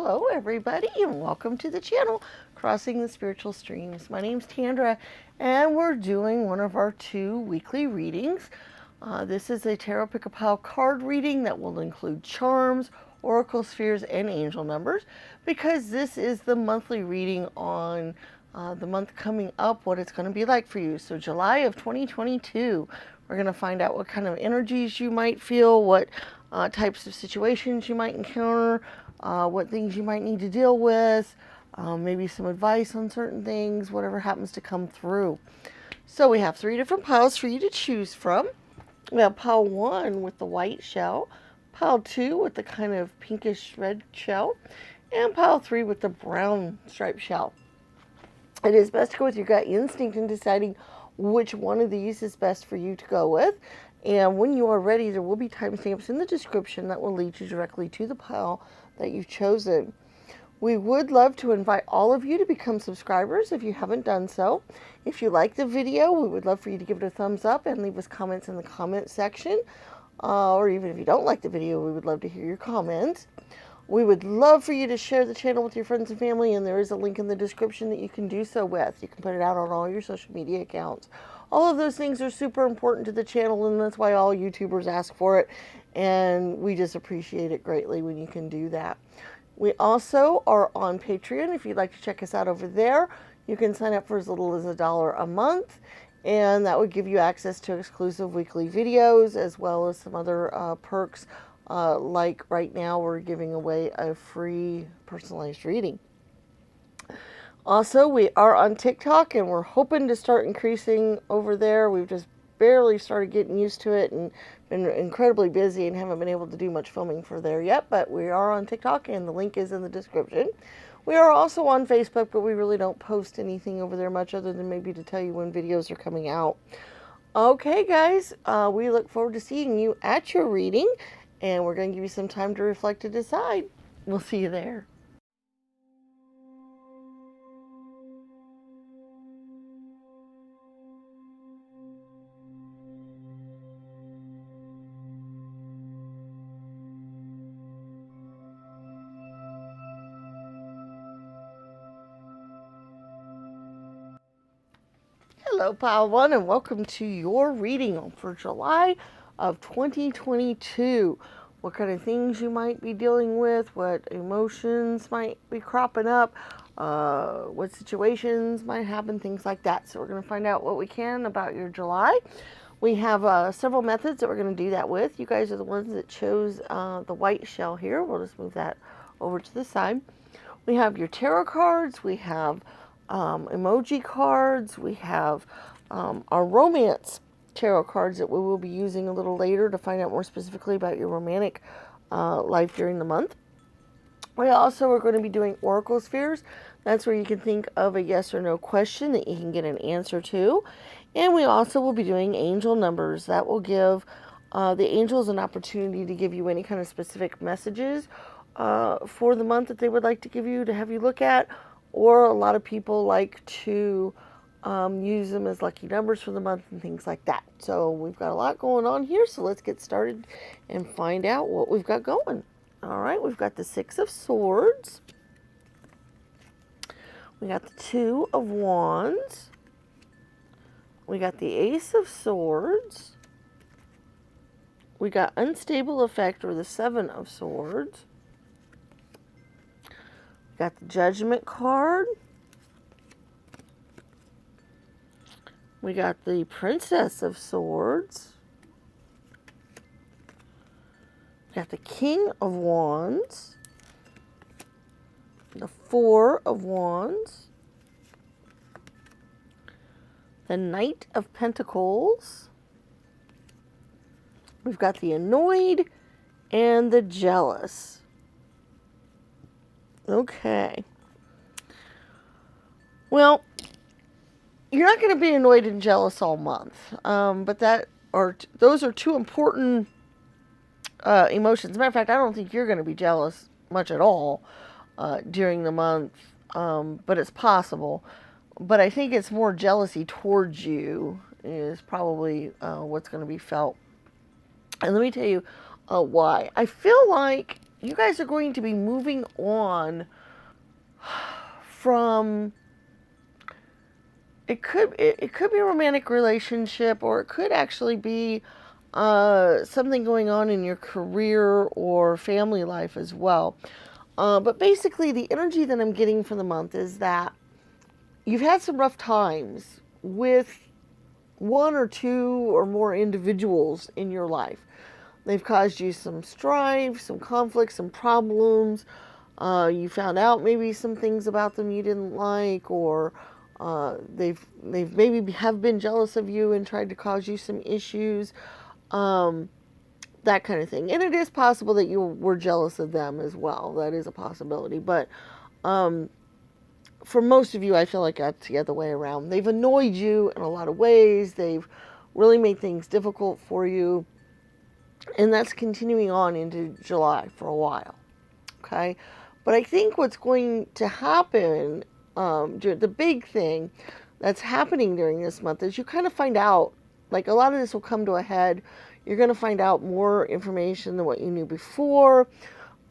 Hello everybody and welcome to the channel, Crossing the Spiritual Streams. My name's Tandra and we're doing one of our 2 weekly readings. This is a Tarot Pick-a-Pile card reading that will include charms, oracle spheres, and angel numbers because this is the monthly reading on the month coming up, what it's going to be like for you. So July of 2022, we're going to find out what kind of energies you might feel, what types of situations you might encounter, what things you might need to deal with, maybe some advice on certain things, whatever happens to come through. So we have 3 different piles for you to choose from. We have pile 1 with the white shell, pile 2 with the kind of pinkish red shell, and pile 3 with the brown striped shell. It is best to go with your gut instinct in deciding which one of these is best for you to go with. And when you are ready, there will be timestamps in the description that will lead you directly to the pile that you've chosen. We would love to invite all of you to become subscribers if you haven't done so. If you like the video, we would love for you to give it a thumbs up and leave us comments in the comment section. Or even if you don't like the video, we would love to hear your comments. We would love for you to share the channel with your friends and family, and there is a link in the description that you can do so with. You can put it out on all your social media accounts. All of those things are super important to the channel, and that's why all YouTubers ask for it, and we just appreciate it greatly when you can do that. We also are on Patreon. If you'd like to check us out over there, you can sign up for as little as $1 a month, and that would give you access to exclusive weekly videos as well as some other perks. Like right now, we're giving away a free personalized reading. Also, we are on TikTok, and we're hoping to start increasing over there. We've just barely started getting used to it and been incredibly busy and haven't been able to do much filming for there yet, but we are on TikTok, and the link is in the description. We are also on Facebook, but we really don't post anything over there much other than maybe to tell you when videos are coming out. Okay, guys, we look forward to seeing you at your reading. And we're going to give you some time to reflect and decide. We'll see you there. Hello, pile 1, and welcome to your reading for July of 2022. What kind of things you might be dealing with, what emotions might be cropping up, what situations might happen, things like that. So we're going to find out what we can about your July. We have several methods that we're going to do that with. You guys are the ones that chose the white shell here. We'll just move that over to the side. We have your tarot cards. We have emoji cards. We have our romance tarot cards that we will be using a little later to find out more specifically about your romantic life during the month. We also are going to be doing oracle spheres. That's where you can think of a yes or no question that you can get an answer to. And we also will be doing angel numbers. That will give the angels an opportunity to give you any kind of specific messages for the month that they would like to give you to have you look at. Or a lot of people like to use them as lucky numbers for the month and things like that. So we've got a lot going on here, so let's get started and find out what we've got going. All right, we've got the 6 of Swords. We got the 2 of Wands. We got the Ace of Swords. We got Unstable Effect, or the 7 of Swords. We got the Judgment card. We got the Princess of Swords. We got the King of Wands. The 4 of Wands. The Knight of Pentacles. We've got the Annoyed and the Jealous. Okay. Well, you're not going to be annoyed and jealous all month, but those are 2 important emotions. As a matter of fact, I don't think you're going to be jealous much at all during the month, but it's possible. But I think it's more jealousy towards you is probably what's going to be felt. And let me tell you why. I feel like you guys are going to be moving on from, it could be a romantic relationship, or it could actually be something going on in your career or family life as well. But basically, the energy that I'm getting for the month is that you've had some rough times with one or two or more individuals in your life. They've caused you some strife, some conflict, some problems. You found out maybe some things about them you didn't like, or they've maybe have been jealous of you and tried to cause you some issues. That kind of thing. And it is possible that you were jealous of them as well. That is a possibility. But for most of you, I feel like that's the other way around. They've annoyed you in a lot of ways. They've really made things difficult for you. And that's continuing on into July for a while. Okay? But I think what's going to happen, the big thing that's happening during this month is you kind of find out, like a lot of this will come to a head. You're going to find out more information than what you knew before.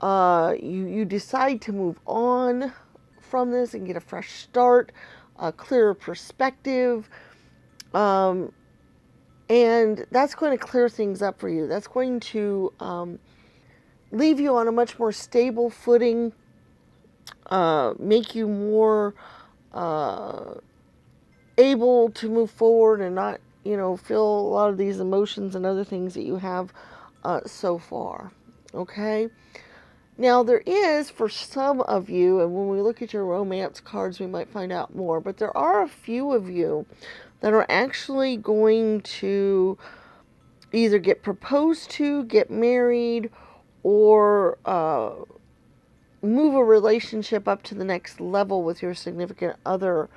You decide to move on from this and get a fresh start, a clearer perspective. And that's going to clear things up for you. That's going to leave you on a much more stable footing, make you more able to move forward and not, feel a lot of these emotions and other things that you have so far. Okay? Now, there is, for some of you, and when we look at your romance cards, we might find out more, but there are a few of you that are actually going to either get proposed to, get married, or move a relationship up to the next level with your significant other.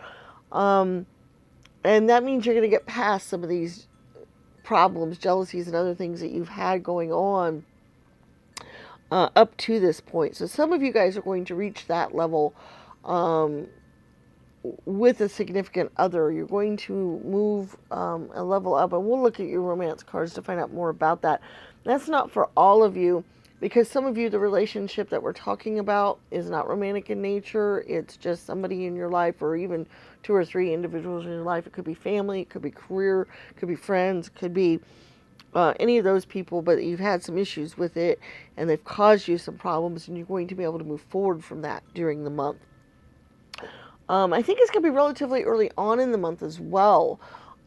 And that means you're going to get past some of these problems, jealousies, and other things that you've had going on up to this point. So some of you guys are going to reach that level with a significant other. You're going to move a level up, and we'll look at your romance cards to find out more about that. That's not for all of you, because some of you, the relationship that we're talking about is not romantic in nature. It's just somebody in your life, or even 2 or 3 individuals in your life. It could be family, it could be career, it could be friends, it could be any of those people, but you've had some issues with it, and they've caused you some problems, and you're going to be able to move forward from that during the month. I think it's going to be relatively early on in the month as well.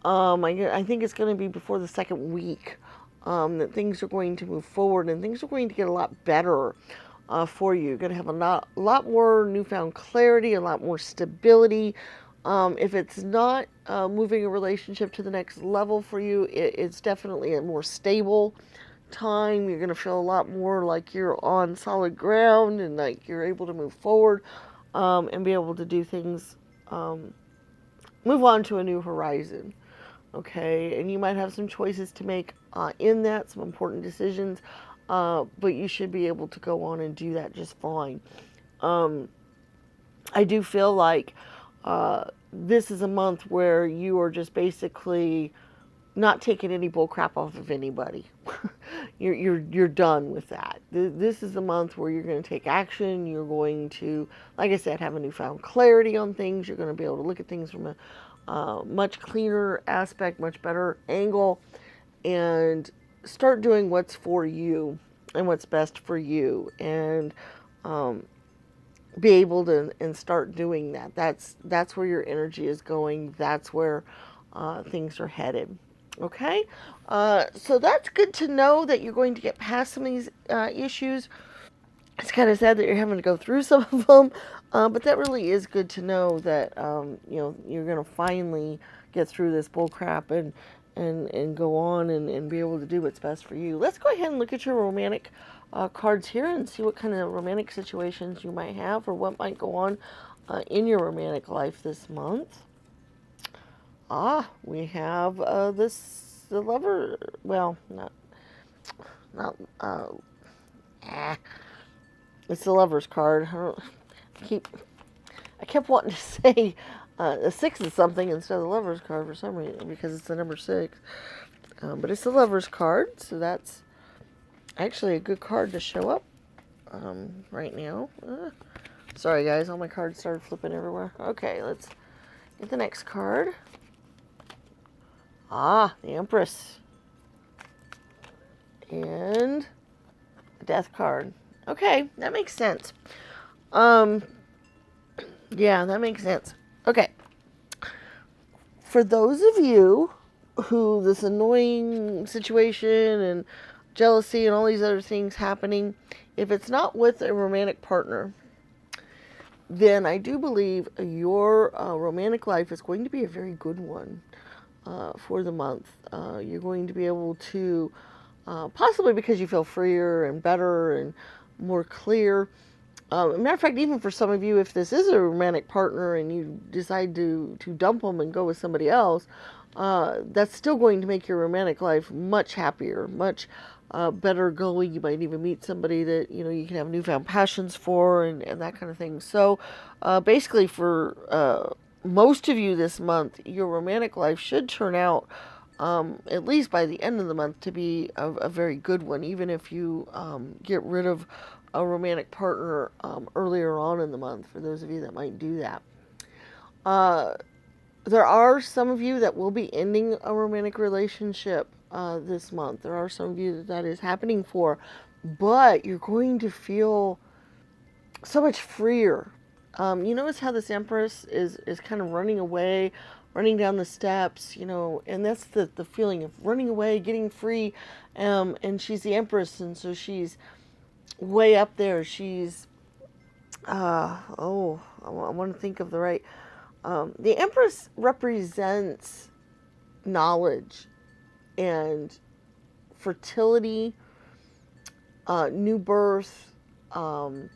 I think it's going to be before the second week that things are going to move forward, and things are going to get a lot better for you. You're going to have a lot more newfound clarity, a lot more stability. If it's not moving a relationship to the next level for you, it's definitely a more stable time. You're going to feel a lot more like you're on solid ground, and like you're able to move forward and be able to do things, move on to a new horizon. Okay, and you might have some choices to make in that, some important decisions, but you should be able to go on and do that just fine. I do feel like this is a month where you are just basically not taking any bull crap off of anybody. You're done with that. This is a month where you're going to take action. You're going to, like I said, have a newfound clarity on things. You're going to be able to look at things from a much cleaner aspect, much better angle, and start doing what's for you and what's best for you, and be able to and start doing that. That's where your energy is going. That's where things are headed. Okay, so that's good to know that you're going to get past some of these issues. It's kind of sad that you're having to go through some of them, but that really is good to know that you're going to finally get through this bull crap and go on and be able to do what's best for you. Let's go ahead and look at your romantic cards here and see what kind of romantic situations you might have, or what might go on in your romantic life this month. We have the lover. Well, it's the lover's card. I kept wanting to say the 6 is something instead of the lover's card for some reason, because it's the number 6. But it's the lover's card, so that's actually a good card to show up right now. Sorry guys, all my cards started flipping everywhere. Okay, let's get the next card. Ah, the Empress. And the Death card. Okay, that makes sense. Yeah, that makes sense. Okay. For those of you who this annoying situation and jealousy and all these other things happening, if it's not with a romantic partner, then I do believe your romantic life is going to be a very good one for the month. You're going to be able to, possibly because you feel freer and better and more clear. As a matter of fact, even for some of you, if this is a romantic partner and you decide to dump them and go with somebody else, that's still going to make your romantic life much happier, much better going. You might even meet somebody that, you know, you can have newfound passions for and that kind of thing. So basically for most of you this month, your romantic life should turn out, at least by the end of the month, to be a very good one, even if you get rid of a romantic partner earlier on in the month, for those of you that might do that. There are some of you that will be ending a romantic relationship this month. There are some of you that is happening for, but you're going to feel so much freer. You notice how this Empress is kind of running away, running down the steps, you know, and that's the feeling of running away, getting free, and she's the Empress, and so she's way up there. She's, I want to think of the right, the Empress represents knowledge and fertility, new birth, the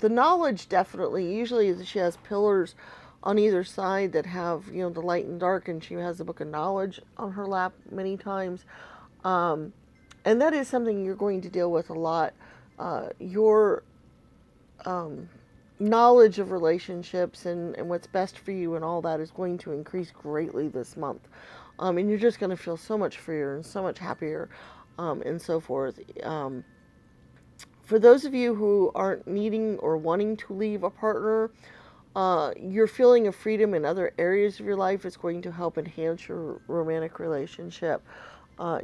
knowledge definitely. Usually she has pillars on either side that have, you know, the light and dark, and she has the book of knowledge on her lap many times. And that is something you're going to deal with a lot. Your knowledge of relationships and what's best for you and all that is going to increase greatly this month. And you're just going to feel so much freer and so much happier, and so forth. For those of you who aren't needing or wanting to leave a partner, your feeling of freedom in other areas of your life is going to help enhance your romantic relationship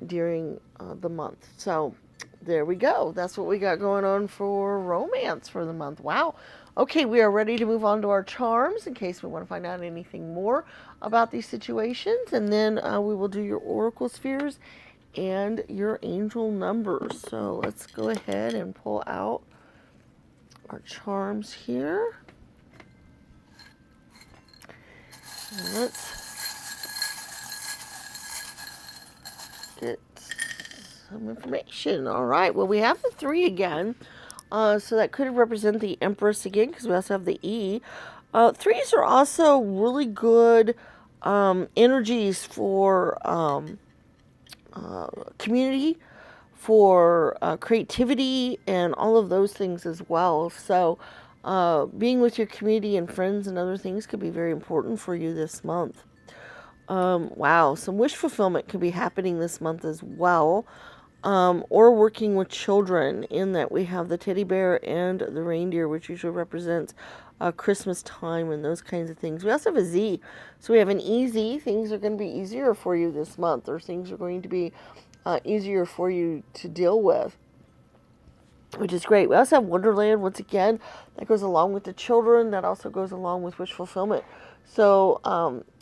during the month. So there we go. That's what we got going on for romance for the month. Wow. Okay, we are ready to move on to our charms in case we want to find out anything more about these situations. And then we will do your oracle spheres and your angel numbers. So let's go ahead and pull out our charms here. And let's get some information. All right. Well, we have the 3 again. So that could represent the Empress again, because we also have the E. 3s are also really good energies for community, for creativity, and all of those things as well. So being with your community and friends and other things could be very important for you this month. Wow, some wish fulfillment could be happening this month as well. Or working with children, in that we have the teddy bear and the reindeer, which usually represents Christmas time and those kinds of things. We also have a Z. So we have an EZ. Things are going to be easier for you this month, or things are going to be easier for you to deal with, which is great. We also have Wonderland, once again. That goes along with the children. That also goes along with wish fulfillment. So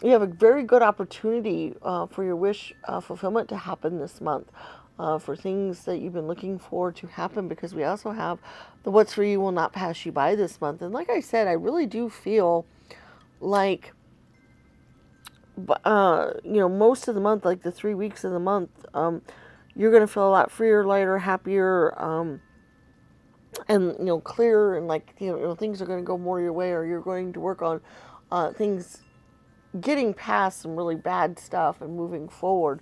you have a very good opportunity for your wish fulfillment to happen this month. For things that you've been looking for to happen, because we also have the what's for you will not pass you by this month. And like I said, I really do feel like, most of the month, like the 3 weeks of the month, you're going to feel a lot freer, lighter, happier, and, clearer, and like, things are going to go more your way, or you're going to work on things getting past some really bad stuff and moving forward.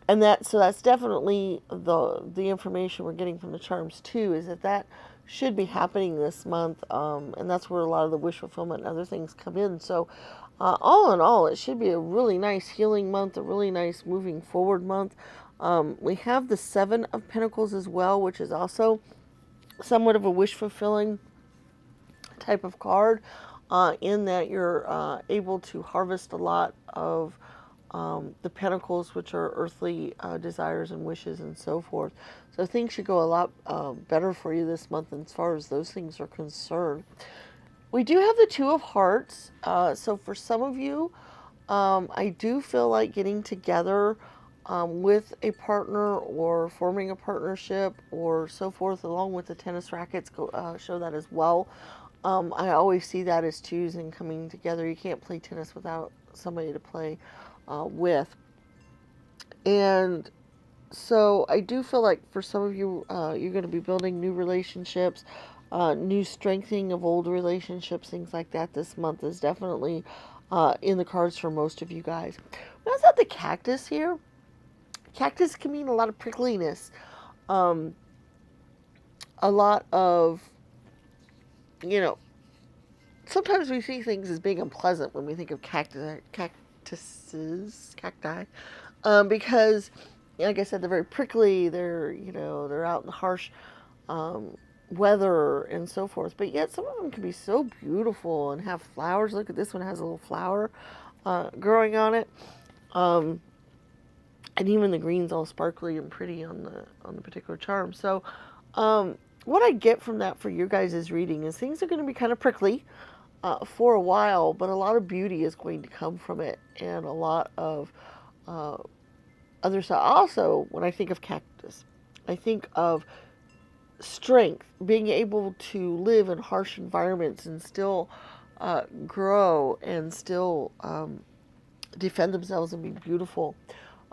And that's definitely the information we're getting from the charms too, is that should be happening this month, and that's where a lot of the wish fulfillment and other things come in. So all in all, it should be a really nice healing month, a really nice moving forward month. We have the Seven of Pentacles as well, which is also somewhat of a wish-fulfilling type of card, in that you're able to harvest a lot of the pentacles, which are earthly desires and wishes and so forth. So things should go a lot better for you this month as far as those things are concerned. We do have the Two of Hearts. So for some of you, I do feel like getting together with a partner or forming a partnership or so forth, along with the tennis rackets show that as well. I always see that as twos and coming together. You can't play tennis without somebody to play with. And so I do feel like for some of you, you're going to be building new relationships, new strengthening of old relationships, things like that. This month is definitely in the cards for most of you guys. We also have the cactus here. Cactus can mean a lot of prickliness, a lot of, you know, sometimes we see things as being unpleasant when we think of cacti, because, like I said, they're very prickly. They're, they're out in the harsh weather and so forth. But yet some of them can be so beautiful and have flowers. Look at this one, has a little flower growing on it. And even the green's all sparkly and pretty on the particular charm. So what I get from that for your guys' reading is things are going to be kind of prickly for a while, but a lot of beauty is going to come from it, and a lot of other stuff. Also, when I think of cactus, I think of strength, being able to live in harsh environments and still grow and still defend themselves and be beautiful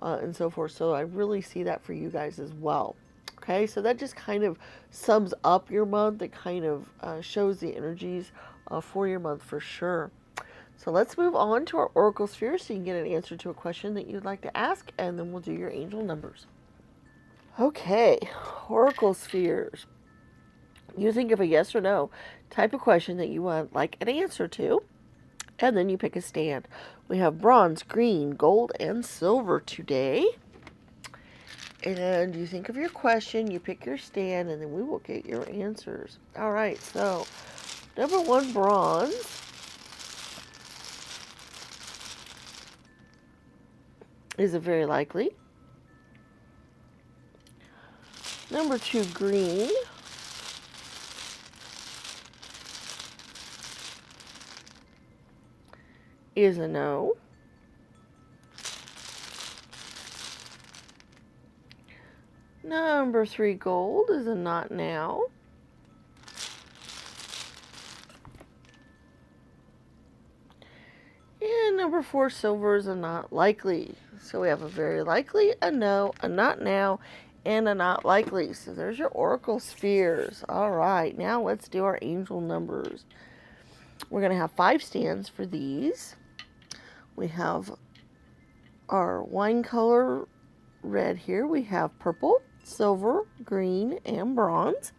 and so forth. So I really see that for you guys as well. Okay, so that just kind of sums up your month. It kind of shows the energies for your month for sure. So let's move on to our Oracle Sphere so you can get an answer to a question that you'd like to ask, and then we'll do your angel numbers. Okay, Oracle Spheres. You think of a yes or no type of question that you want like an answer to, and then you pick a stand. We have bronze, green, gold, and silver today. And you think of your question, you pick your stand, and then we will get your answers. All right, so number one, bronze, is a very likely. Number two, green, is a no. Number three, gold, is a not now. And number four, silver, is a not likely. So we have a very likely, a no, a not now, and a not likely. So there's your Oracle Spheres. All right, now let's do our angel numbers. We're going to have 5 stands for these. We have our wine color red here. We have purple, silver, green, and bronze.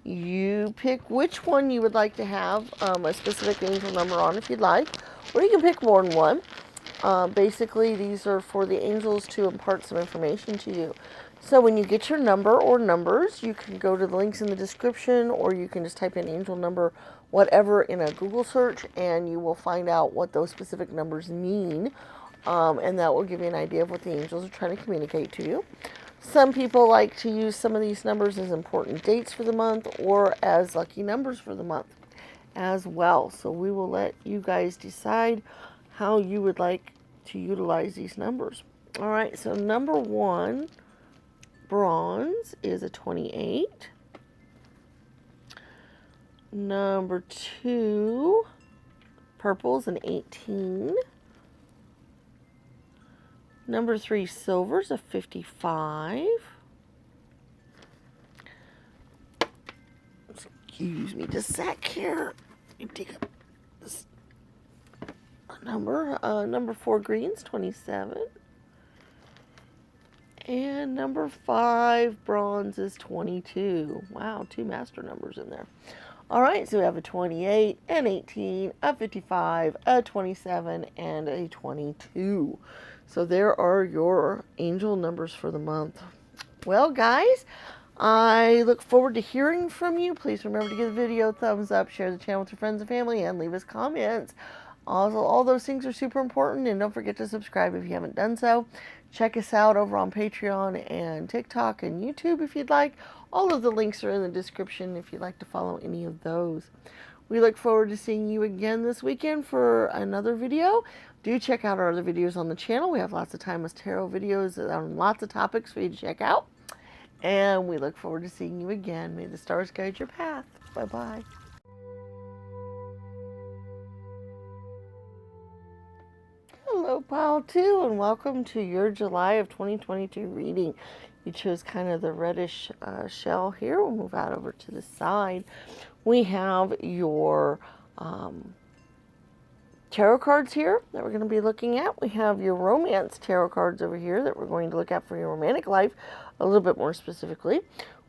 You pick which one you would like to have a specific angel number on if you'd like, or you can pick more than one. Basically, these are for the angels to impart some information to you. So when you get your number or numbers, you can go to the links in the description, or you can just type in angel number, whatever, in a Google search, and you will find out what those specific numbers mean. And that will give you an idea of what the angels are trying to communicate to you. Some people like to use some of these numbers as important dates for the month or as lucky numbers for the month as well. So we will let you guys decide how you would like to utilize these numbers. All right, so number one, bronze, is a 28. Number two, purple, is an 18. Number three, silver, is a 55. Excuse me just a sec here. Take this number. Number four, green's 27. And number 5, bronze, is 22. Wow, 2 master numbers in there. All right, so we have a 28, an 18, a 55, a 27, and a 22. So there are your angel numbers for the month. Well, guys, I look forward to hearing from you. Please remember to give the video a thumbs up, share the channel with your friends and family, and leave us comments. Also, all those things are super important, and don't forget to subscribe if you haven't done so. Check us out over on Patreon and TikTok and YouTube if you'd like. All of the links are in the description if you'd like to follow any of those. We look forward to seeing you again this weekend for another video. Do check out our other videos on the channel. We have lots of timeless tarot videos on lots of topics for you to check out. And we look forward to seeing you again. May the stars guide your path. Bye-bye. Hello, Pile 2, and welcome to your July of 2022 reading. You chose kind of the reddish shell here. We'll move out over to the side. We have your tarot cards here that we're going to be looking at. We have your romance tarot cards over here that we're going to look at for your romantic life a little bit more specifically.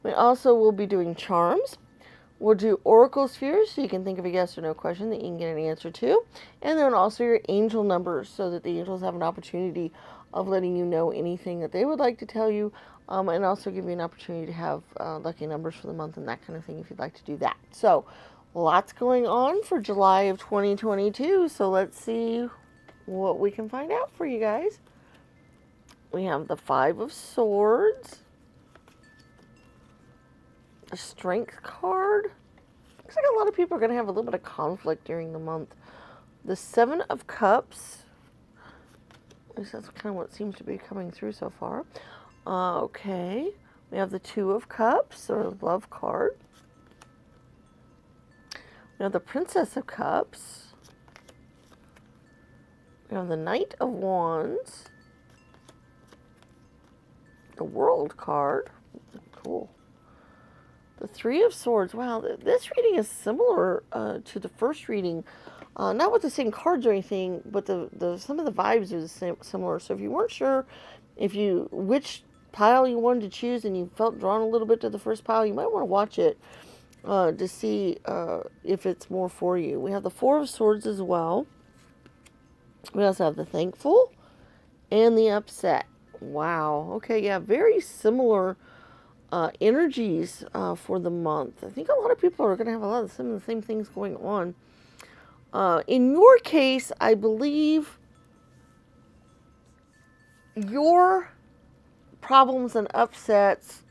We also will be doing charms. We'll do oracle spheres, so you can think of a yes or no question that you can get an answer to. And then also your angel numbers, so that the angels have an opportunity of letting you know anything that they would like to tell you, and also give you an opportunity to have lucky numbers for the month and that kind of thing if you'd like to do that. So lots going on for July of 2022, so let's see what we can find out for you guys. We have the Five of Swords, a Strength card. Looks like a lot of people are going to have a little bit of conflict during the month. The Seven of Cups. At least that's kind of what seems to be coming through so far. Okay. We have the Two of Cups, or Love card. We have the Princess of Cups. We have the Knight of Wands. The World card. Cool. The Three of Swords. Wow, this reading is similar to the first reading. Not with the same cards or anything, but some of the vibes are the same, similar. So if you weren't sure which pile you wanted to choose and you felt drawn a little bit to the first pile, you might want to watch it to see if it's more for you. We have the Four of Swords as well. We also have the Thankful and the Upset. Wow. Okay, yeah, very similar energies for the month. I think a lot of people are going to have a lot of some of the same things going on. In your case, I believe your problems and upsets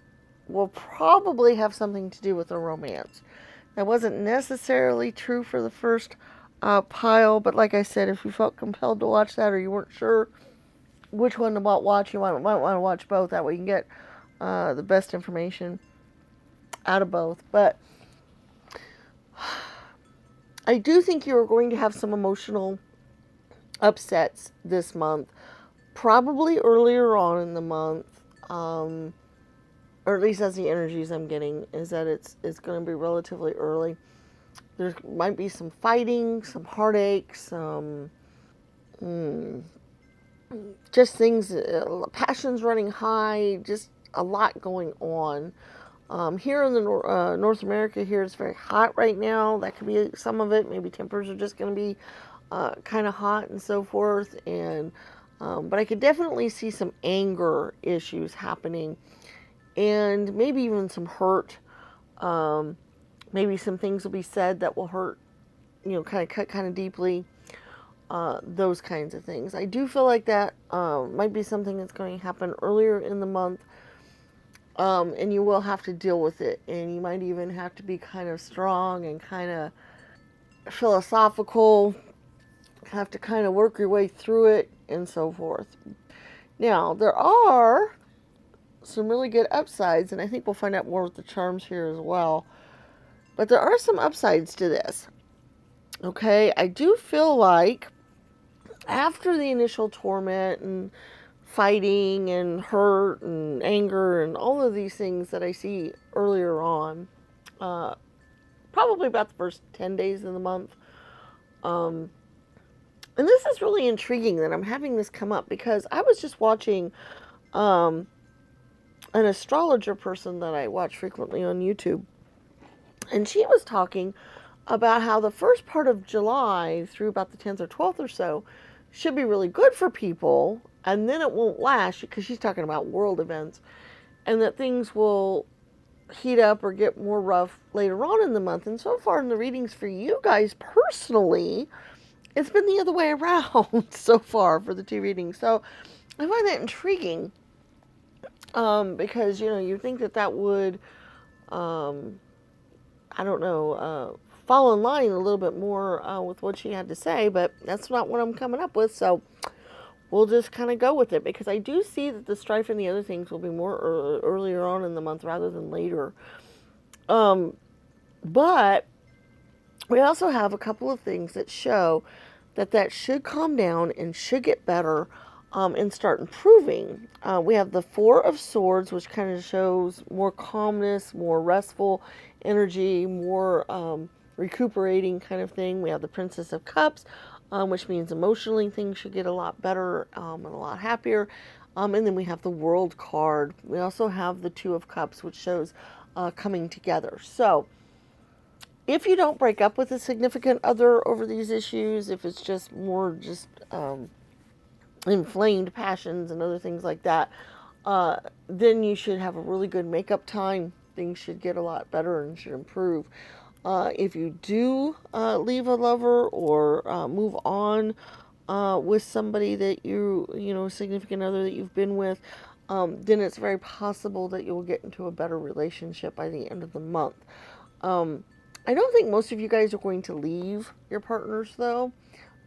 will probably have something to do with a romance. That wasn't necessarily true for the first pile, but like I said, if you felt compelled to watch that or you weren't sure which one to watch, you might want to watch both. That way you can get the best information out of both. But I do think you're going to have some emotional upsets this month. Probably earlier on in the month, or at least as the energies I'm getting, is that it's going to be relatively early. There might be some fighting, some heartache, some just things, passions running high, just a lot going on. Here in the North America, here it's very hot right now. That could be some of it. Maybe tempers are just going to be kind of hot and so forth. And but I could definitely see some anger issues happening, and maybe even some hurt. Maybe some things will be said that will hurt, kind of cut kind of deeply. Those kinds of things. I do feel like that might be something that's going to happen earlier in the month. And you will have to deal with it, and you might even have to be kind of strong and kind of philosophical, have to kind of work your way through it and so forth. Now, there are some really good upsides, and I think we'll find out more with the charms here as well, but there are some upsides to this. Okay, I do feel like after the initial torment and fighting and hurt and anger and all of these things that I see earlier on, probably about the first 10 days of the month. And this is really intriguing that I'm having this come up, because I was just watching an astrologer person that I watch frequently on YouTube, and she was talking about how the first part of July through about the 10th or 12th or so should be really good for people, and then it won't last, because she's talking about world events, and that things will heat up or get more rough later on in the month. And so far in the readings for you guys personally, it's been the other way around so far for the 2 readings. So I find that intriguing, because, you know, you think that that would, I don't know, fall in line a little bit more with what she had to say, but that's not what I'm coming up with. So we'll just kind of go with it, because I do see that the strife and the other things will be more earlier on in the month rather than later. But we also have a couple of things that show that that should calm down and should get better, and start improving. We have the 4 of Swords, which kind of shows more calmness, more restful energy, more recuperating kind of thing. We have the Princess of Cups, which means emotionally things should get a lot better, and a lot happier. And then we have the World card. We also have the 2 of Cups, which shows coming together. So if you don't break up with a significant other over these issues, if it's just more inflamed passions and other things like that, then you should have a really good makeup time. Things should get a lot better and should improve. If you do leave a lover or move on with somebody that you know, significant other that you've been with, then it's very possible that you'll get into a better relationship by the end of the month. I don't think most of you guys are going to leave your partners, though.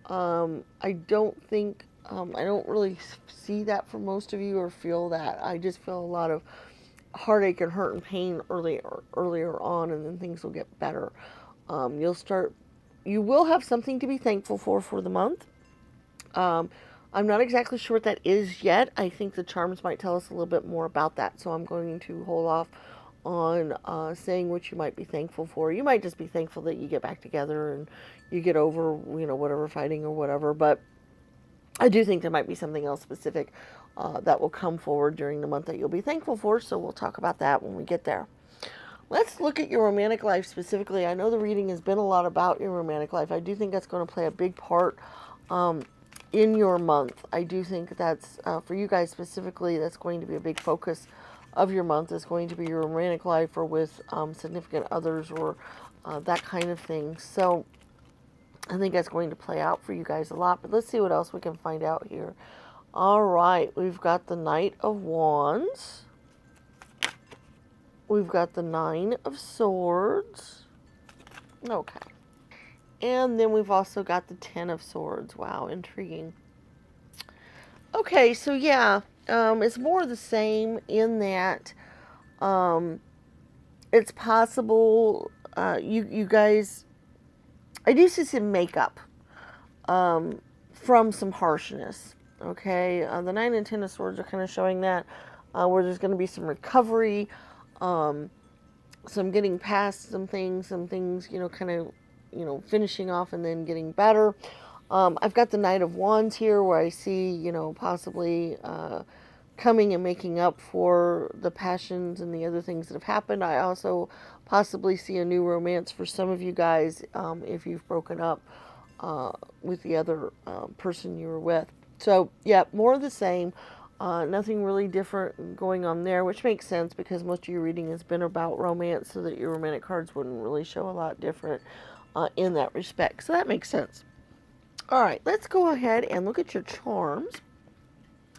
I don't think, I don't really see that for most of you or feel that. I just feel a lot of heartache and hurt and pain earlier on, and then things will get better. You will have something to be thankful for the month. I'm not exactly sure what that is yet. I think the charms might tell us a little bit more about that, so I'm going to hold off on saying what you might be thankful for. You might just be thankful that you get back together and you get over, you know, whatever fighting or whatever, but I do think there might be something else specific that will come forward during the month that you'll be thankful for, so we'll talk about that when we get there. Let's look at your romantic life specifically. I know the reading has been a lot about your romantic life. I do think that's going to play a big part in your month. I do think that's, for you guys specifically, that's going to be a big focus of your month, is going to be your romantic life or with significant others or that kind of thing. So I think that's going to play out for you guys a lot, but let's see what else we can find out here. All right, we've got the Knight of Wands. We've got the 9 of Swords. Okay. And then we've also got the 10 of Swords. Wow, intriguing. Okay, so yeah, it's more of the same in that it's possible you guys, I do see some makeup from some harshness. Okay, the 9 and 10 of Swords are kind of showing that where there's going to be some recovery, some getting past some things, you know, kind of, you know, finishing off and then getting better. I've got the Knight of Wands here where I see, you know, possibly coming and making up for the passions and the other things that have happened. I also possibly see a new romance for some of you guys if you've broken up with the other person you were with. So, yeah, more of the same. Nothing really different going on there, which makes sense because most of your reading has been about romance, so that your romantic cards wouldn't really show a lot different in that respect. So that makes sense. All right, let's go ahead and look at your charms.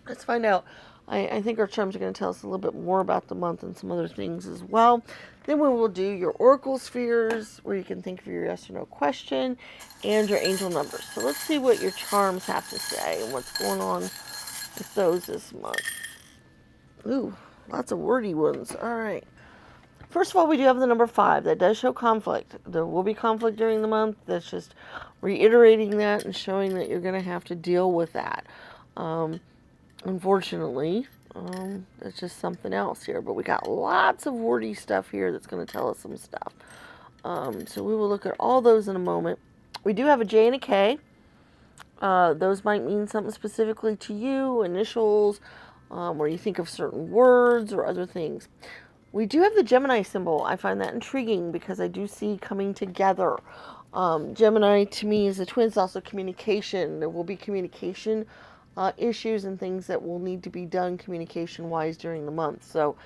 Let's find out. I think our charms are going to tell us a little bit more about the month and some other things as well. Then we will do your oracle spheres, where you can think of your yes or no question, and your angel numbers. So let's see what your charms have to say and what's going on with those this month. Ooh, lots of wordy ones. All right. First of all, we do have the number 5. That does show conflict. There will be conflict during the month. That's just reiterating that and showing that you're going to have to deal with that. Unfortunately, that's just something else here. But we got lots of wordy stuff here that's going to tell us some stuff. So we will look at all those in a moment. We do have a J and a K. Those might mean something specifically to you, initials, or you think of certain words or other things. We do have the Gemini symbol. I find that intriguing because I do see coming together. Gemini to me is the twins, also communication. There will be communication issues and things that will need to be done communication-wise during the month. So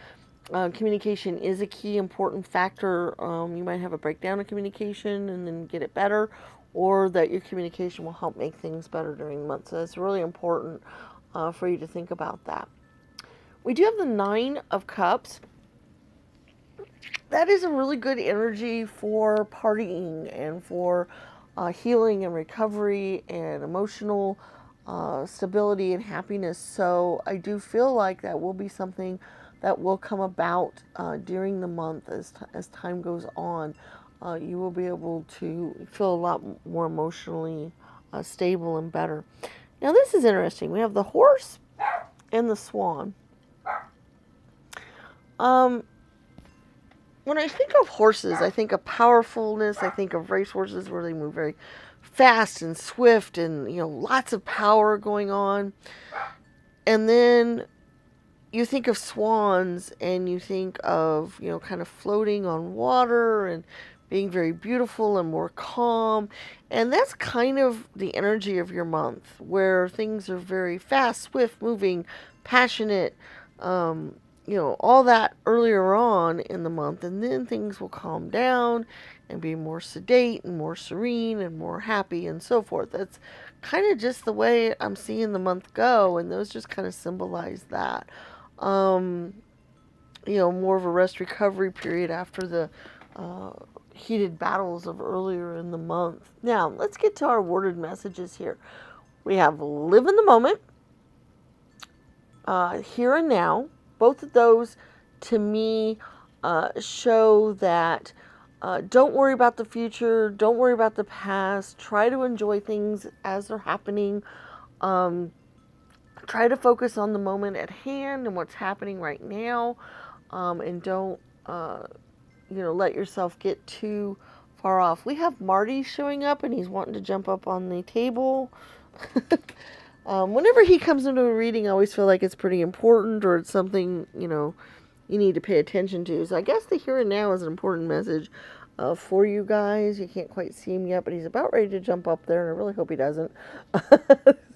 communication is a key important factor. You might have a breakdown of communication and then get it better, or that your communication will help make things better during the month. So it's really important for you to think about that. We do have the Nine of Cups. That is a really good energy for partying and for healing and recovery and emotional stability and happiness. So I do feel like that will be something that will come about during the month as time goes on. You will be able to feel a lot more emotionally stable and better. Now this is interesting. We have the horse and the swan. When I think of horses, I think of powerfulness. I think of race horses where they move very fast and swift and, lots of power going on. And then you think of swans and you think of, kind of floating on water and being very beautiful and more calm. And that's kind of the energy of your month, where things are very fast, swift, moving, passionate, all that earlier on in the month, and then things will calm down and be more sedate and more serene and more happy and so forth. That's kind of just the way I'm seeing the month go, and those just kind of symbolize that. More of a rest recovery period after the heated battles of earlier in the month. Now, let's get to our worded messages here. We have live in the moment, here and now. Both of those, to me, show that don't worry about the future, don't worry about the past, try to enjoy things as they're happening, try to focus on the moment at hand and what's happening right now, and don't, let yourself get too far off. We have Marty showing up, and he's wanting to jump up on the table. Whenever he comes into a reading, I always feel like it's pretty important, or it's something, you need to pay attention to. So I guess the here and now is an important message for you guys. You can't quite see him yet, but he's about ready to jump up there, and I really hope he doesn't.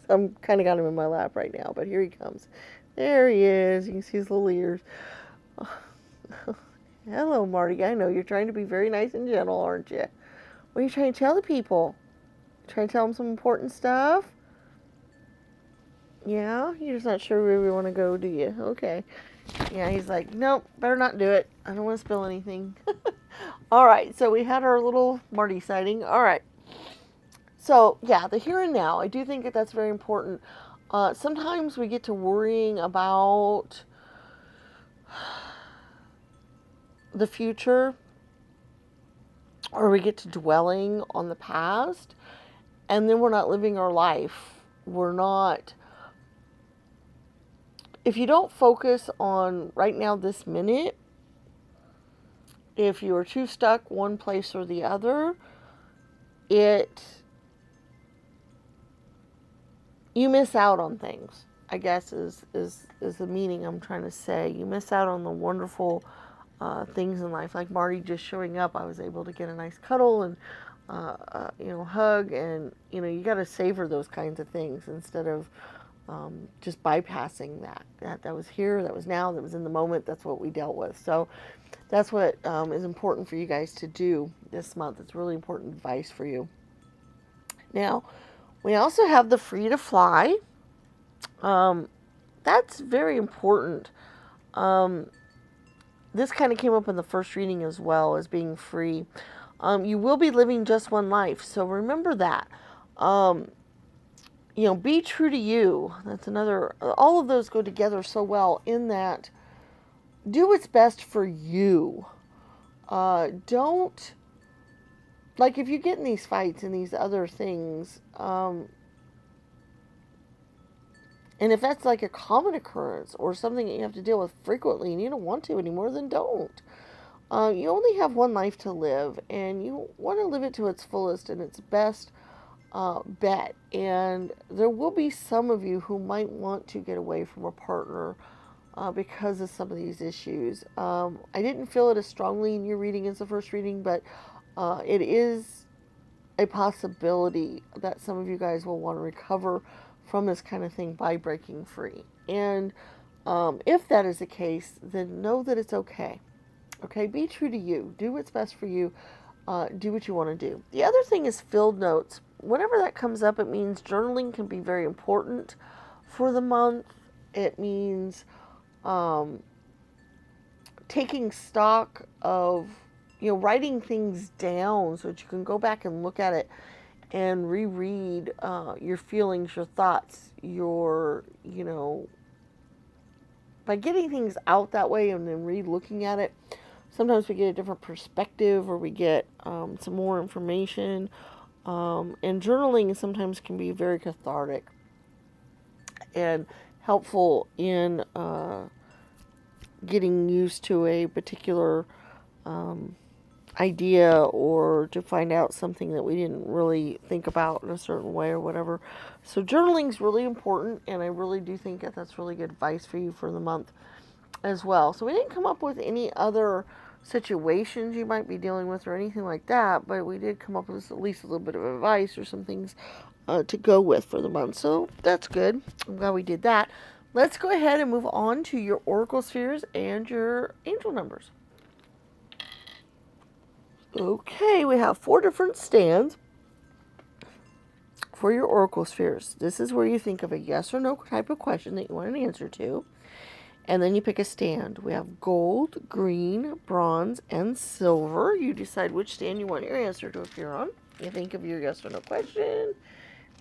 I'm kind of got him in my lap right now, but here he comes. There he is. You can see his little ears. Hello, Marty. I know you're trying to be very nice and gentle, aren't you? What are you trying to tell the people? Trying to tell them some important stuff? Yeah? You're just not sure where we want to go, do you? Okay. Yeah, he's like, nope, better not do it. I don't want to spill anything. All right, so we had our little Marty sighting. All right. So, yeah, the here and now. I do think that that's very important. Sometimes we get to worrying about the future, or we get to dwelling on the past, and then we're not living our life. We're not... If you don't focus on right now, this minute, if you are too stuck one place or the other, you miss out on things, I guess is the meaning I'm trying to say. You miss out on the wonderful things in life. Like Marty just showing up, I was able to get a nice cuddle and, hug, and, you got to savor those kinds of things instead of just bypassing that was here, that was now, that was in the moment. That's what we dealt with. So that's what is important for you guys to do this month. It's really important advice for you. Now, we also have the free to fly. That's very important. This kind of came up in the first reading as well, as being free. You will be living just one life, so remember that. Be true to you. That's another, all of those go together so well in that do what's best for you. Don't, like if you get in these fights and these other things, and if that's like a common occurrence or something that you have to deal with frequently and you don't want to anymore, then don't. You only have one life to live, and you want to live it to its fullest and its best bet. And there will be some of you who might want to get away from a partner because of some of these issues. I didn't feel it as strongly in your reading as the first reading, but it is a possibility that some of you guys will want to recover from this kind of thing by breaking free. And if that is the case, then know that it's okay. Okay, be true to you. Do what's best for you. Do what you want to do. The other thing is filled notes. Whenever that comes up, it means journaling can be very important for the month. It means taking stock of, writing things down so that you can go back and look at it and reread your feelings, your thoughts, by getting things out that way and then re-looking at it. Sometimes we get a different perspective, or we get some more information. And journaling sometimes can be very cathartic and helpful in getting used to a particular idea, or to find out something that we didn't really think about in a certain way or whatever. So journaling is really important, and I really do think that that's really good advice for you for the month as well. So we didn't come up with any other situations you might be dealing with or anything like that, but we did come up with at least a little bit of advice or some things to go with for the month. So that's good. I'm glad we did that. Let's go ahead and move on to your oracle spheres and your angel numbers. Okay, we have 4 different stands for your oracle spheres. This is where you think of a yes or no type of question that you want an answer to. And then you pick a stand. We have gold, green, bronze, and silver. You decide which stand you want your answer to appear on. You think of your yes or no question.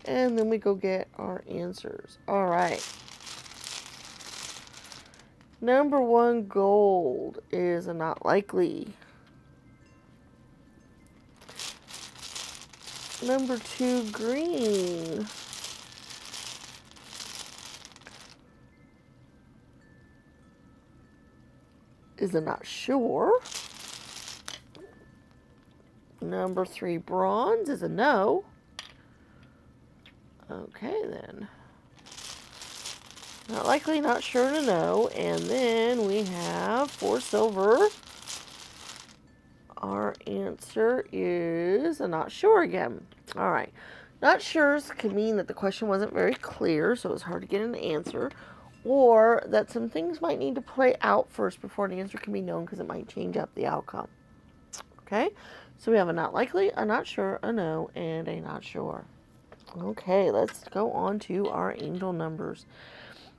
And then we go get our answers. All right. Number 1, gold, is a not likely. Number 2, green. Is a not sure. Number 3, bronze, is a no. Okay, then. Not likely, not sure, and a no. And then we have for silver. Our answer is a not sure again. All right. Not sures can mean that the question wasn't very clear, so it's hard to get an answer. Or that some things might need to play out first before an answer can be known, because it might change up the outcome. Okay, so we have a not likely, a not sure, a no, and a not sure. Okay, let's go on to our angel numbers.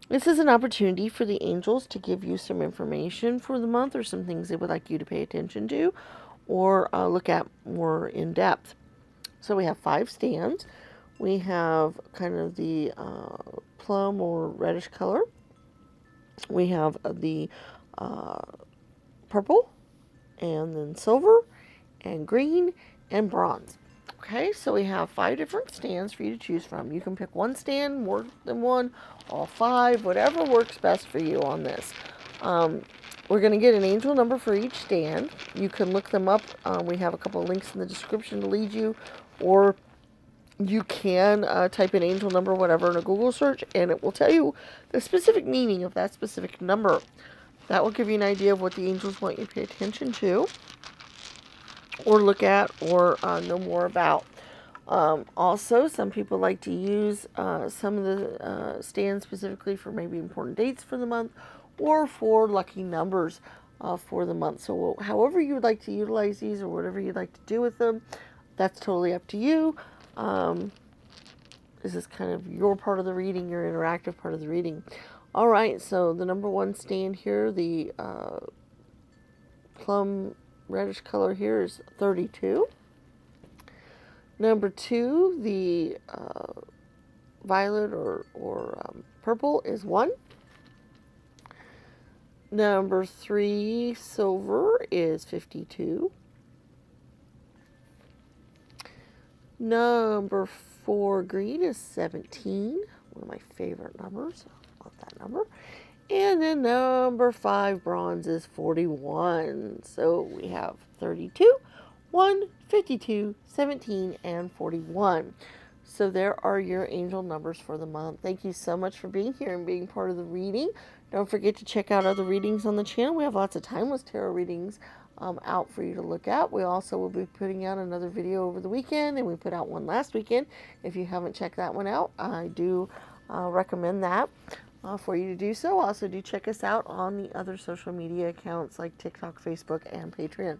This is an opportunity for the angels to give you some information for the month, or some things they would like you to pay attention to, or look at more in depth. So we have 5 stands. We have kind of the plum or reddish color. We have the purple, and then silver, and green, and bronze. Okay, so we have 5 different stands for you to choose from. You can pick one stand, more than one, all 5, whatever works best for you on this. We're going to get an angel number for each stand. You can look them up. We have a couple of links in the description to lead you, or you can type in angel number, whatever, in a Google search, and it will tell you the specific meaning of that specific number. That will give you an idea of what the angels want you to pay attention to, or look at, or know more about. Also, some people like to use some of the stands specifically for maybe important dates for the month, or for lucky numbers for the month. So however you would like to utilize these, or whatever you'd like to do with them, that's totally up to you. This is kind of your part of the reading, your interactive part of the reading. All right, so the number 1 stand here, the plum reddish color here, is 32. Number 2, the violet or purple, is 1. Number 3, silver, is 52. Number 4, green, is 17. One of my favorite numbers. I love that number. And then number 5, bronze, is 41. So we have 32, 1, 52, 17, and 41. So there are your angel numbers for the month. Thank you so much for being here and being part of the reading. Don't forget to check out other readings on the channel. We have lots of timeless tarot readings out for you to look at. We also will be putting out another video over the weekend, and we put out one last weekend. If you haven't checked that one out, I do recommend that for you to do so. Also, do check us out on the other social media accounts like TikTok, Facebook, and Patreon.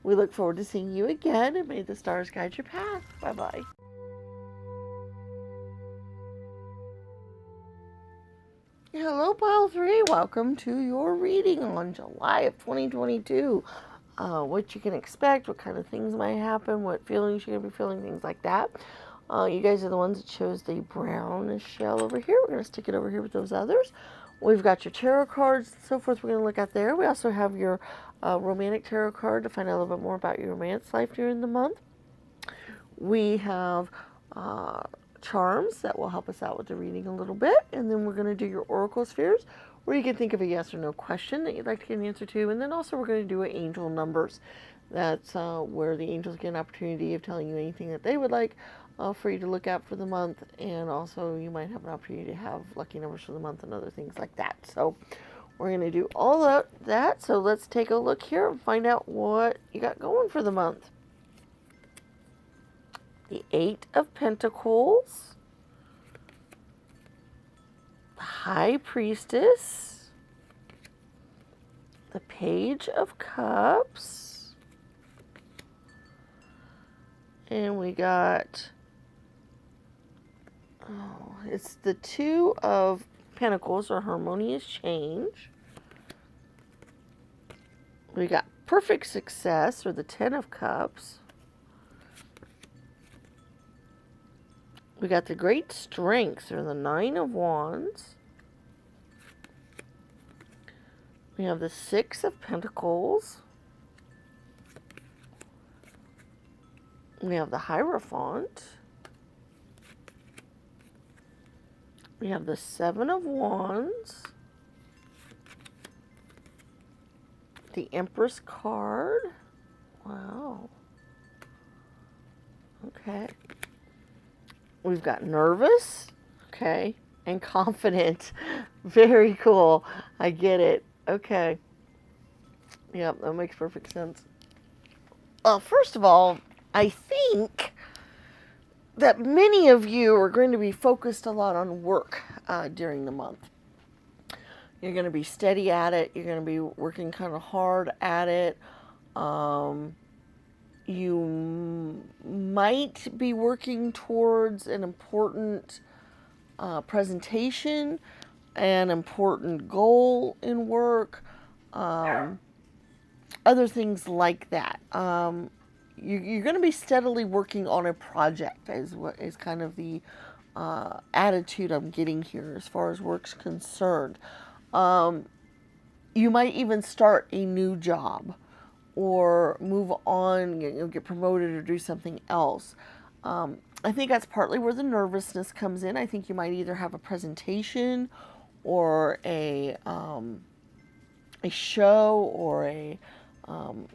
We look forward to seeing you again, and may the stars guide your path. Bye-bye. Hello, Pile 3. Welcome to your reading on July of 2022. What you can expect, what kind of things might happen, what feelings you're going to be feeling, things like that. You guys are the ones that chose the brown shell over here. We're going to stick it over here with those others. We've got your tarot cards and so forth we're going to look at there. We also have your romantic tarot card to find out a little bit more about your romance life during the month. We have charms that will help us out with the reading a little bit. And then we're going to do your oracle spheres, where you can think of a yes or no question that you'd like to get an answer to. And then also we're going to do angel numbers. That's where the angels get an opportunity of telling you anything that they would like for you to look at for the month. And also you might have an opportunity to have lucky numbers for the month and other things like that. So we're going to do all of that. So let's take a look here and find out what you got going for the month. The 8 of Pentacles, the High Priestess, the Page of Cups, and we got, it's the 2 of Pentacles, or Harmonious Change. We got Perfect Success, or the 10 of Cups. We got the Great Strength, or the 9 of Wands. We have the 6 of Pentacles. We have the Hierophant. We have the 7 of Wands. The Empress card. Wow. Okay. We've got nervous, okay, and confident. Very cool. I get it. Okay. Yep, that makes perfect sense. First of all, I think that many of you are going to be focused a lot on work during the month. You're going to be steady at it. You're going to be working kind of hard at it. You might be working towards an important presentation, an important goal in work, other things like that. You're going to be steadily working on a project, is what is kind of the attitude I'm getting here as far as work's concerned. You might even start a new job, or move on, get promoted or do something else. I think that's partly where the nervousness comes in. I think you might either have a presentation or a show, or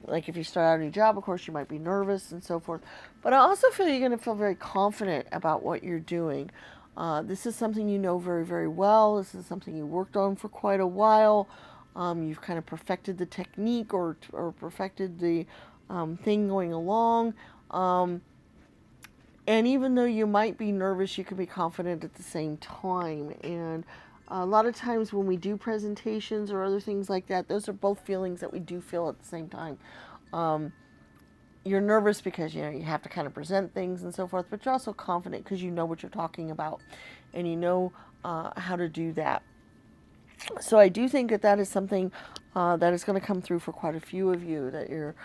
like if you start out a new job, of course, you might be nervous and so forth. But I also feel you're going to feel very confident about what you're doing. This is something you know very, very well. This is something you worked on for quite a while. You've kind of perfected the technique, or perfected the thing going along. And even though you might be nervous, you can be confident at the same time. And a lot of times when we do presentations or other things like that, those are both feelings that we do feel at the same time. You're nervous because, you have to kind of present things and so forth, but you're also confident because you know what you're talking about and you know how to do that. So I do think that is something that is going to come through for quite a few of you, that you're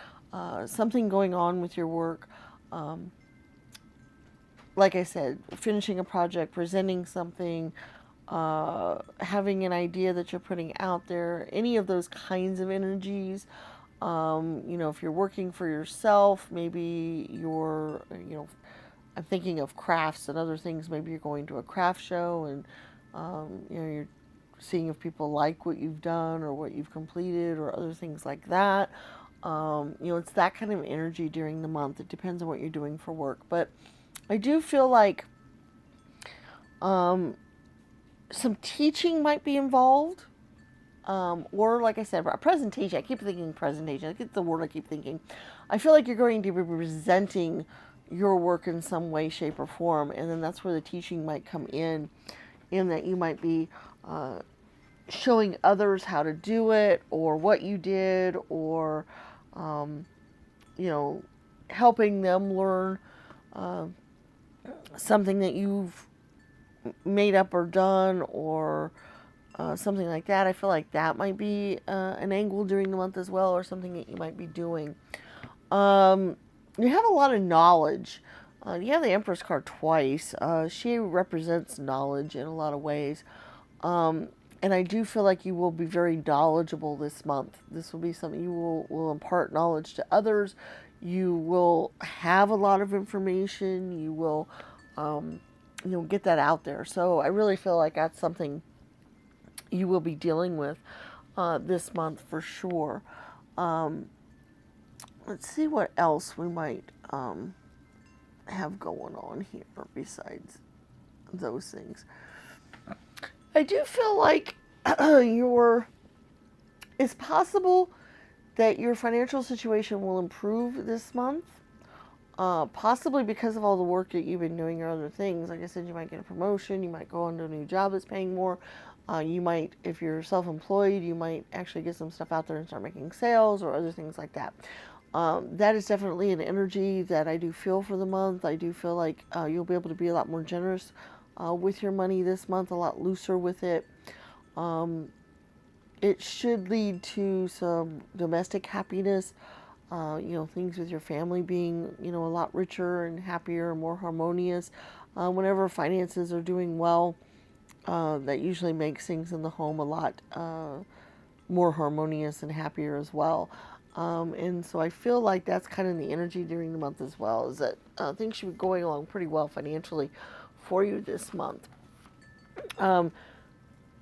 something going on with your work. Like I said, finishing a project, presenting something, having an idea that you're putting out there, any of those kinds of energies. If you're working for yourself, maybe you're, I'm thinking of crafts and other things. Maybe you're going to a craft show and, you're seeing if people like what you've done or what you've completed or other things like that. It's that kind of energy during the month. It depends on what you're doing for work. But I do feel like some teaching might be involved. Or like I said, a presentation. I keep thinking presentation. I get the word I keep thinking. I feel like you're going to be presenting your work in some way, shape, or form. And then that's where the teaching might come in. in that you might be showing others how to do it, or what you did, or you know, helping them learn something that you've made up or done, or something like that. I feel like that might be an angle during the month as well, or something that you might be doing. You have a lot of knowledge. You have the Empress card twice. She represents knowledge in a lot of ways. And I do feel like you will be very knowledgeable this month. This will be something you will impart knowledge to others. You will have a lot of information. You will, get that out there. So I really feel like that's something you will be dealing with this month for sure. Let's see what else we might have going on here besides those things. I do feel like it's possible that your financial situation will improve this month. Possibly because of all the work that you've been doing or other things. Like I said, you might get a promotion, you might go into a new job that's paying more. You might, if you're self-employed, you might actually get some stuff out there and start making sales or other things like that. That is definitely an energy that I do feel for the month. I do feel like you'll be able to be a lot more generous with your money this month, a lot looser with it. It should lead to some domestic happiness, things with your family being, a lot richer and happier and more harmonious. Whenever finances are doing well, that usually makes things in the home a lot more harmonious and happier as well. And so I feel like that's kind of the energy during the month as well, is that things should be going along pretty well financially for you this month.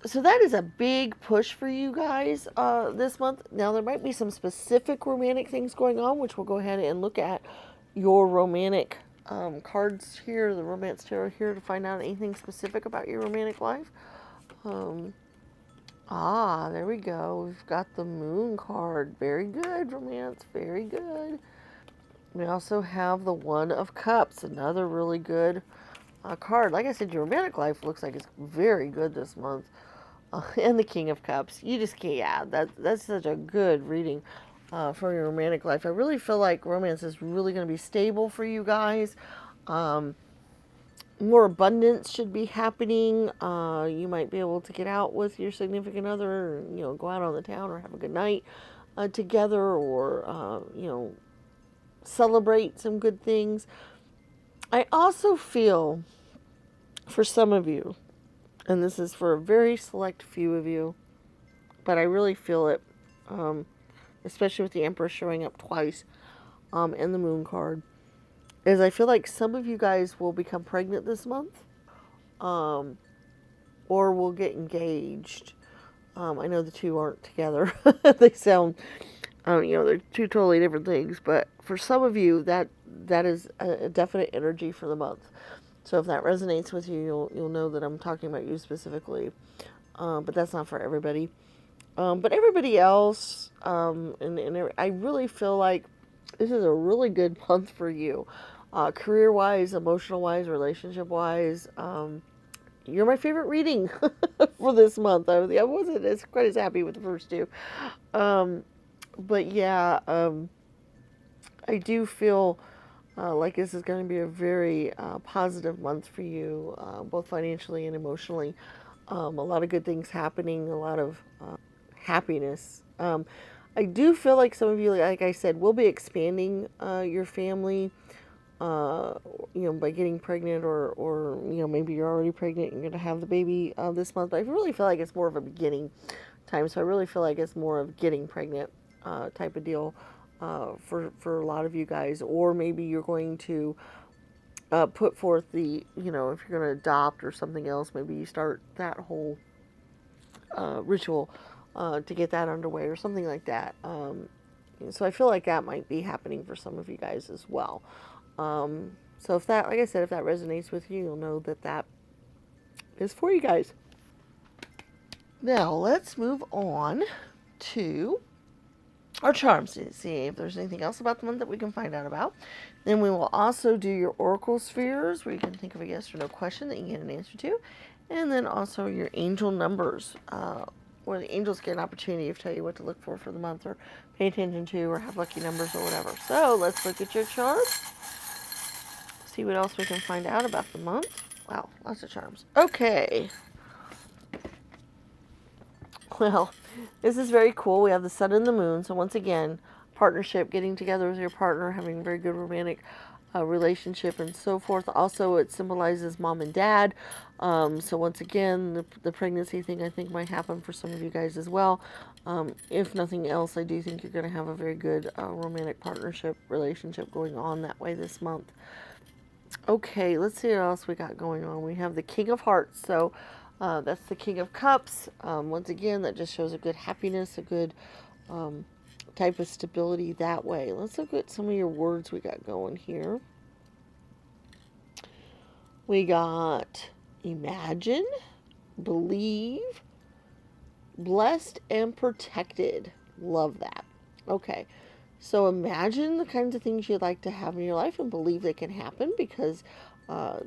So that is a big push for you guys this month. Now, there might be some specific romantic things going on, which we'll go ahead and look at your romantic cards here, the Romance Tarot here, to find out anything specific about your romantic life. There we go. We've got the Moon card. Very good, romance. Very good. We also have the One of Cups, another really good card. Like I said, your romantic life looks like it's very good this month. And the King of Cups. You just can't. That's such a good reading for your romantic life. I really feel like romance is really going to be stable for you guys. More abundance should be happening. You might be able to get out with your significant other, or, go out on the town or have a good night together, or, celebrate some good things. I also feel for some of you, and this is for a very select few of you, but I really feel it, especially with the Empress showing up twice and the Moon card, is I feel like some of you guys will become pregnant this month, or will get engaged. I know the two aren't together. They sound, they're two totally different things, but for some of you, that is a definite energy for the month. So if that resonates with you, you'll know that I'm talking about you specifically. But that's not for everybody. But everybody else, and I really feel like this is a really good month for you. Career-wise, emotional-wise, relationship-wise. You're my favorite reading for this month. I wasn't quite as happy with the first two. But yeah, I do feel like this is going to be a very positive month for you, both financially and emotionally. A lot of good things happening, a lot of happiness. I do feel like some of you, like I said, will be expanding your family, by getting pregnant, or maybe you're already pregnant and you're going to have the baby this month. But I really feel like it's more of a beginning time. So I really feel like it's more of getting pregnant type of deal. For a lot of you guys, or maybe you're going to put forth the, if you're going to adopt or something else, maybe you start that whole ritual to get that underway or something like that. So I feel like that might be happening for some of you guys as well. So if that, like I said, if that resonates with you, you'll know that is for you guys. Now let's move on to our charms to see if there's anything else about the month that we can find out about. Then we will also do your oracle spheres, where you can think of a yes or no question that you get an answer to. And then also your angel numbers, where the angels get an opportunity to tell you what to look for the month, or pay attention to, or have lucky numbers or whatever. So let's look at your chart. See what else we can find out about the month. Wow, lots of charms. Okay. Well, this is very cool. We have the sun and the moon. So once again, partnership, getting together with your partner, having a very good romantic relationship and so forth. Also, it symbolizes mom and dad. So once again, the pregnancy thing I think might happen for some of you guys as well. If nothing else, I do think you're going to have a very good romantic partnership relationship going on that way this month. Okay, let's see what else we got going on. We have the King of Hearts. So that's the King of Cups. Once again, that just shows a good happiness, a good type of stability that way. Let's look at some of your words we got going here. We got imagine, believe, blessed, and protected. Love that. Okay. So imagine the kinds of things you'd like to have in your life and believe they can happen, because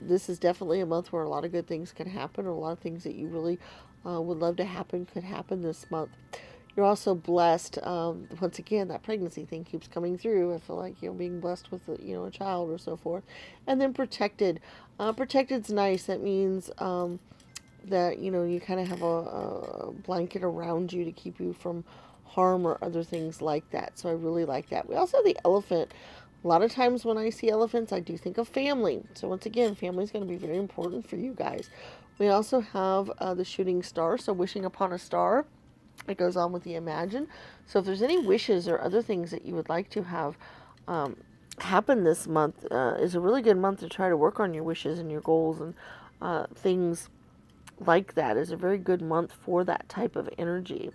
this is definitely a month where a lot of good things can happen, or a lot of things that you really would love to happen could happen this month. You're also blessed. Once again, that pregnancy thing keeps coming through. I feel like, being blessed with a child or so forth. And then protected. Protected's nice. That means that, you kind of have a blanket around you to keep you from harm or other things like that. So I really like that. We also have the elephant. A lot of times when I see elephants, I do think of family. So once again, family is going to be very important for you guys. We also have the shooting star, so wishing upon a star. It goes on with the imagine. So if there's any wishes or other things that you would like to have happen this month, is a really good month to try to work on your wishes and your goals and things like that. Is a very good month for that type of energy.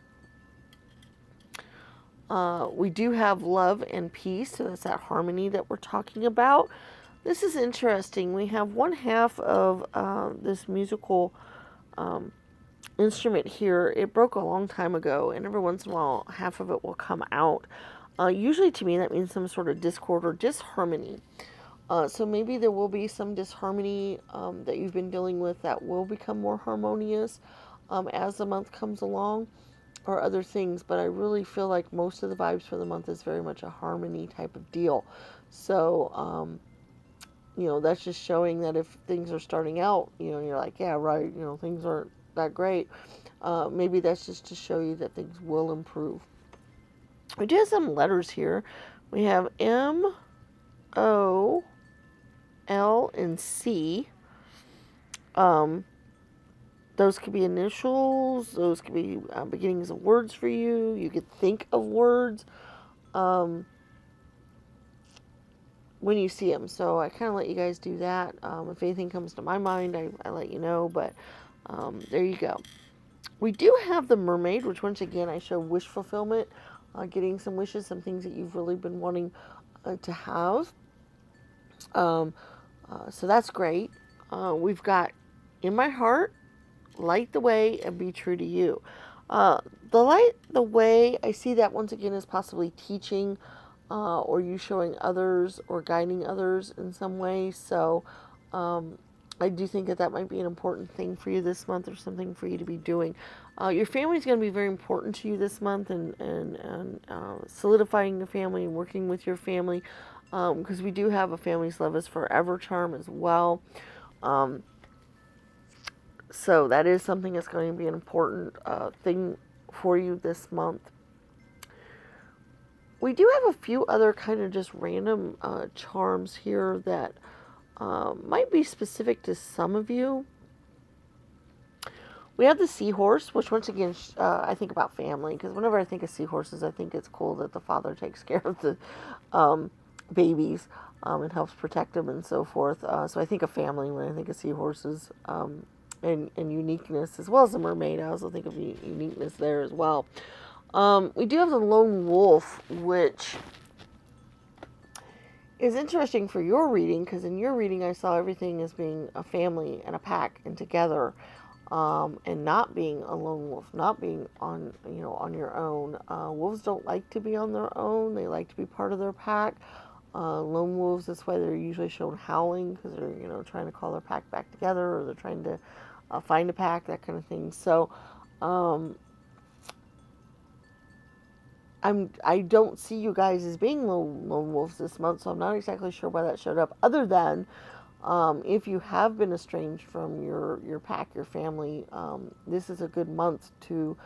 We do have love and peace, so that's that harmony that we're talking about. This is interesting. We have one half of this musical instrument here. It broke a long time ago, and every once in a while, half of it will come out. Usually, to me, that means some sort of discord or disharmony. So maybe there will be some disharmony that you've been dealing with that will become more harmonious as the month comes along, or other things, but I really feel like most of the vibes for the month is very much a harmony type of deal. So, that's just showing that if things are starting out, you're like, yeah, right, things aren't that great. Maybe that's just to show you that things will improve. We do have some letters here. We have M, O, L, and C. Those could be initials. Those could be beginnings of words for you. You could think of words when you see them. So I kind of let you guys do that. If anything comes to my mind, I let you know. But there you go. We do have the mermaid, which once again I show wish fulfillment, getting some wishes, some things that you've really been wanting to have. So that's great. We've got in my heart, light the way and be true to you. The way, I see that once again as possibly teaching or you showing others or guiding others in some way. So I do think that might be an important thing for you this month, or something for you to be doing. Your family is going to be very important to you this month, and solidifying the family and working with your family, because we do have a family's love is forever charm as well. So that is something that's going to be an important thing for you this month. We do have a few other kind of just random charms here that might be specific to some of you. We have the seahorse, which once again, I think about family, because whenever I think of seahorses, I think it's cool that the father takes care of the babies and helps protect them and so forth. So I think of family when I think of seahorses. And uniqueness, as well as the mermaid. I also think of uniqueness there as well. We do have the lone wolf, which is interesting for your reading, because in your reading I saw everything as being a family and a pack and together, and not being a lone wolf, not being on your own. Wolves don't like to be on their own. They like to be part of their pack. Lone wolves, that's why they're usually shown howling, because they're trying to call their pack back together, or they're trying to find a pack, that kind of thing. So I don't see you guys as being lone wolves this month, so I'm not exactly sure why that showed up, other than if you have been estranged from your pack, your family, this is a good month to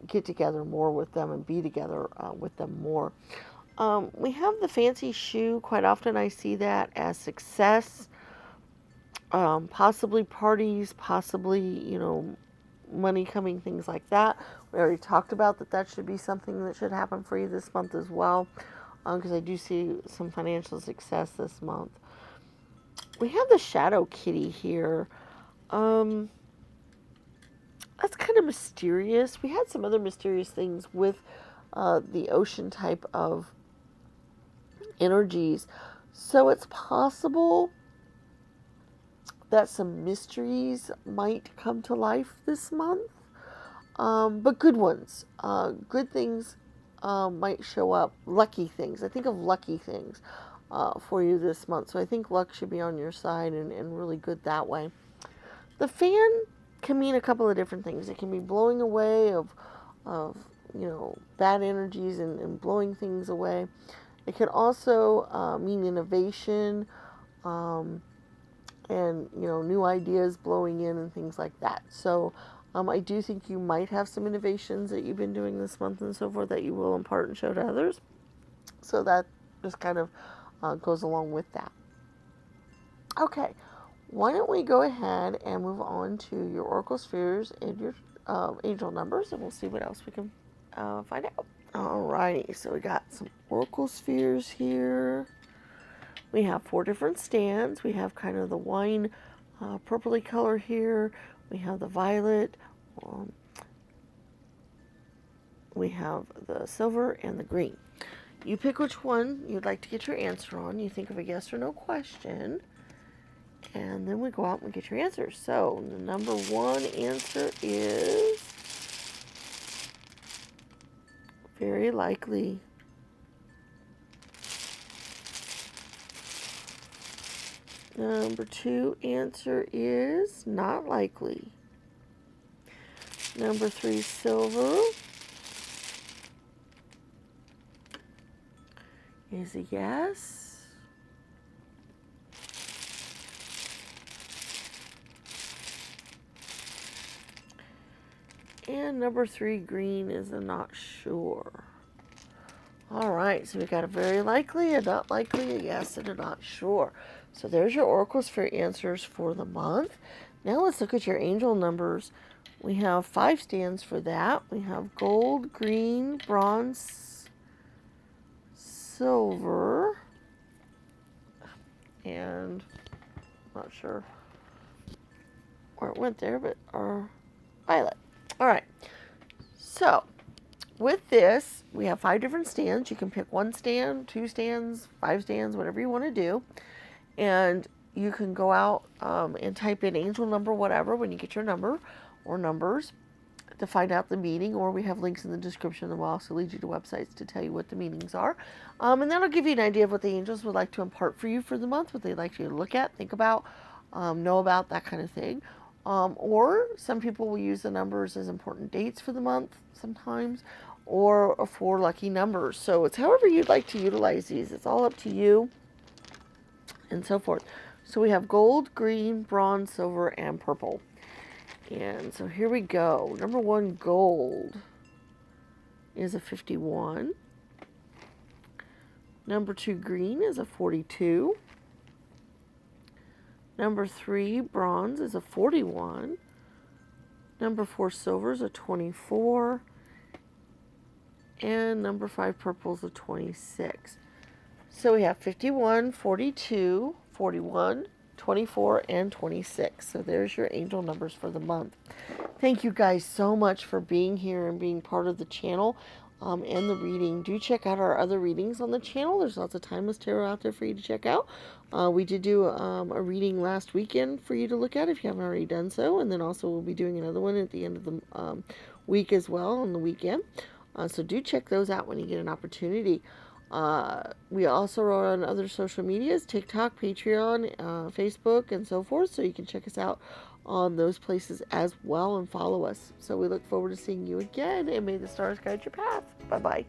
get together more with them and be together with them more. We have the fancy shoe. Quite often I see that as success, possibly parties, possibly, money coming, things like that. We already talked about that should be something that should happen for you this month as well, because I do see some financial success this month. We have the shadow kitty here. That's kind of mysterious. We had some other mysterious things with the ocean type of energies. So it's possible that some mysteries might come to life this month. But good ones. Good things might show up. Lucky things. I think of lucky things for you this month. So I think luck should be on your side and really good that way. The fan can mean a couple of different things. It can be blowing away of bad energies and blowing things away. It can also mean innovation and new ideas blowing in and things like that. So I do think you might have some innovations that you've been doing this month and so forth that you will impart and show to others. So that just kind of goes along with that. Okay, why don't we go ahead and move on to your oracle spheres and your angel numbers, and we'll see what else we can find out. Alrighty, so we got some oracle spheres here. We have 4 different stands. We have kind of the wine purpley color here. We have the violet. We have the silver and the green. You pick which one you'd like to get your answer on. You think of a yes or no question. And then we go out and get your answers. So the number 1 answer is very likely. Number 2 answer is not likely. Number 3, silver, is a yes. And number 3, green, is a not sure. Alright, so we got a very likely, a not likely, a yes, and a not sure. So there's your oracle sphere answers for the month. Now let's look at your angel numbers. We have 5 stands for that. We have gold, green, bronze, silver, and I'm not sure where it went there, but our violet. All right. So with this, we have 5 different stands. You can pick 1 stand, 2 stands, 5 stands, whatever you want to do. And you can go out and type in angel number whatever when you get your number or numbers to find out the meaning, or we have links in the description that will also lead you to websites to tell you what the meanings are. And that'll give you an idea of what the angels would like to impart for you for the month, what they'd like you to look at, think about, know about, that kind of thing. Or some people will use the numbers as important dates for the month sometimes, or for lucky numbers. So it's however you'd like to utilize these. It's all up to you and so forth. So we have gold, green, bronze, silver, and purple. And so here we go. Number 1, gold, is a 51. Number 2, green, is a 42. Number 3, bronze, is a 41. Number 4, silver, is a 24. And number 5, purple, is a 26. So we have 51, 42, 41, 24, and 26. So there's your angel numbers for the month. Thank you guys so much for being here and being part of the channel and the reading. Do check out our other readings on the channel. There's lots of timeless tarot out there for you to check out. We did do a reading last weekend for you to look at if you haven't already done so. And then also we'll be doing another one at the end of the week as well on the weekend. So do check those out when you get an opportunity. We also are on other social medias, TikTok, Patreon, Facebook, and so forth. So you can check us out on those places as well and follow us. So we look forward to seeing you again, and may the stars guide your path. Bye-bye.